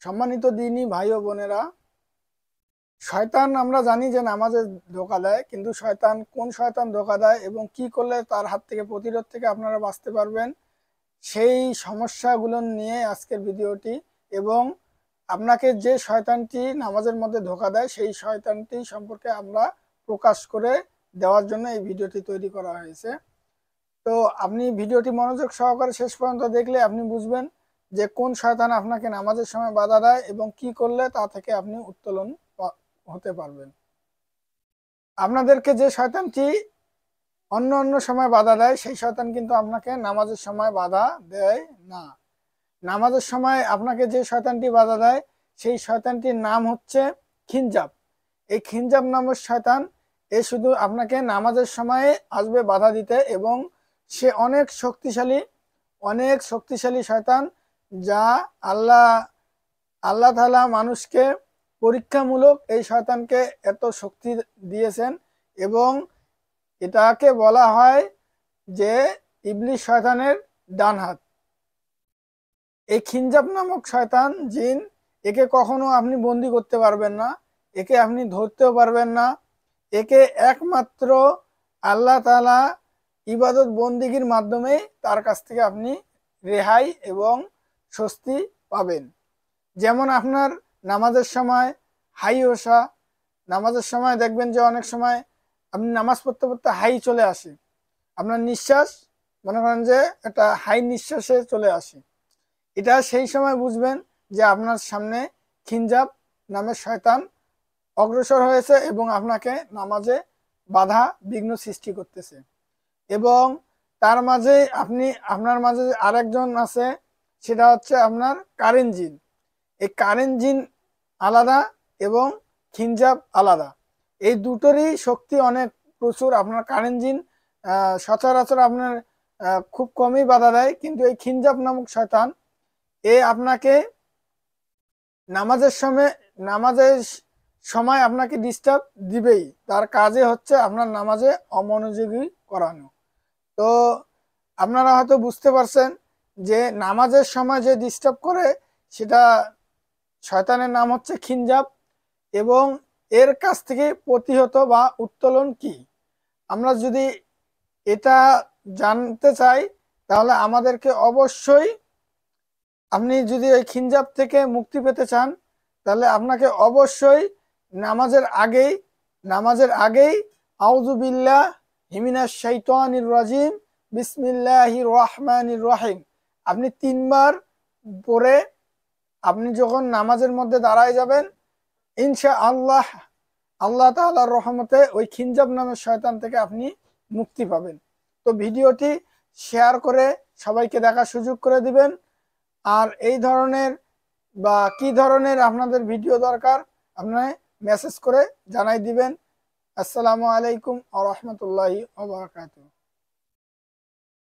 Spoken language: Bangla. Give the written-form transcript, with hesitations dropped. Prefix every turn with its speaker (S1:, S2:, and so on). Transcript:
S1: সম্মানিত দিনী ভাই ও বোনেরা, শয়তান আমরা জানি যে নামাজে ধোঁকা দেয়, কিন্তু কোন শয়তান ধোঁকা দেয় এবং কি করলে তার হাত থেকে প্রতিরোধ থেকে আপনারা বাঁচতে পারবেন, সেই সমস্যাগুলো নিয়ে আজকের ভিডিওটি। এবং আপনাকে যে শয়তানটি নামাজের মধ্যে ধোঁকা দেয় সেই শয়তানটি সম্পর্কে আমরা প্রকাশ করে দেওয়ার জন্য এই ভিডিওটি তৈরি করা হয়েছে। তো আপনি ভিডিওটি মনোযোগ সহকারে শেষ পর্যন্ত দেখলে আপনি বুঝবেন যে কোন শয়তান আপনাকে নামাজের সময় বাধা দেয় এবং কি করলে তা থেকে আপনি উত্তোলন হতে পারবেন। আপনাদেরকে যে শয়তানটি অন্য অন্য সময় বাধা দেয় সেই শয়তান কিন্তু আপনাকে নামাজের সময় বাধা দেয় না। নামাজের সময় আপনাকে যে শয়তানটি বাধা দেয় সেই শয়তানটির নাম হচ্ছে খিনজাব। এই খিনজাব নামের শয়তান শুধু আপনাকে নামাজের সময়ে আসবে বাধা দিতে, এবং সে অনেক শক্তিশালী শয়তান, যা আল্লাহ তাআলা মানুষকে পরীক্ষামূলক এই শয়তানকে এত শক্তি দিয়েছেন, এবং এটাকে বলা হয় যে ইবলিস শয়তানের ডান হাত। এই খিনজাব নামক শয়তান জিন, একে কখনো আপনি বন্দি করতে পারবেন না, একে আপনি ধরতেও পারবেন না। একে একমাত্র আল্লাহ তাআলা ইবাদত বন্দিগির মাধ্যমে তার কাছ থেকে আপনি রেহাই এবং স্বস্তি পাবেন। যেমন আপনার নামাজের সময় হাই ওঠা, নামাজের সময় দেখবেন যে অনেক সময় আপনি নামাজ পড়তে পড়তে হাই চলে আসে, আপনার নিঃশ্বাস মনে করেন যে একটা হাই নিঃশ্বাসে চলে আসে, এটা সেই সময় বুঝবেন যে আপনার সামনে খিনজাব নামের শয়তান অগ্রসর হয়েছে এবং আপনাকে নামাজে বাধা বিঘ্ন সৃষ্টি করতেছে। এবং তার মাঝে আপনার মাঝে আরেকজন আছে, সেটা হচ্ছে আপনার কারেন্ট জিন। এই কারেন্ট জিন আলাদা এবং খিনজাব আলাদা, এই দুটোরই শক্তি অনেক প্রচুর। আপনার কারেন্ট জিন সচরাচর আপনার খুব কমই বাধা দেয়, কিন্তু এই খিনজাব নামক শয়তান আপনাকে নামাজের সময় আপনাকে ডিস্টার্ব দিবেই। তার কাজে হচ্ছে আপনার নামাজে অমনোযোগী করানো। তো আপনারা হয়তো বুঝতে পারছেন যে নামাজের সময় যে ডিস্টার্ব করে সেটা শয়তানের নাম হচ্ছে খিনজাব, এবং এর কাছ থেকে প্রতিহত বা উত্তোলন কি, আমরা যদি এটা জানতে চাই তাহলে আমাদেরকে অবশ্যই, আপনি যদি ওই খিনজাব থেকে মুক্তি পেতে চান তাহলে আপনাকে অবশ্যই নামাজের আগেই আউযু বিল্লাহি মিনাশ শাইতানির রাজিম বিসমিল্লাহির রহমানির রহিম আপনি 3 বার পড়ে আপনি যখন নামাজের মধ্যে দাঁড়ায় যাবেন, ইনশাআল্লাহ আল্লাহ তাআলার রহমতে ওই খিনজাব নামের শয়তান থেকে আপনি মুক্তি পাবেন। তো ভিডিওটি শেয়ার করে সবাইকে দেখার সুযোগ করে দিবেন। আর এই ধরনের বা কি ধরনের আপনাদের ভিডিও দরকার আপনি মেসেজ করে জানাই দিবেন। আসসালামু আলাইকুম ওয়া রাহমাতুল্লাহি ওয়া বারাকাতুহু।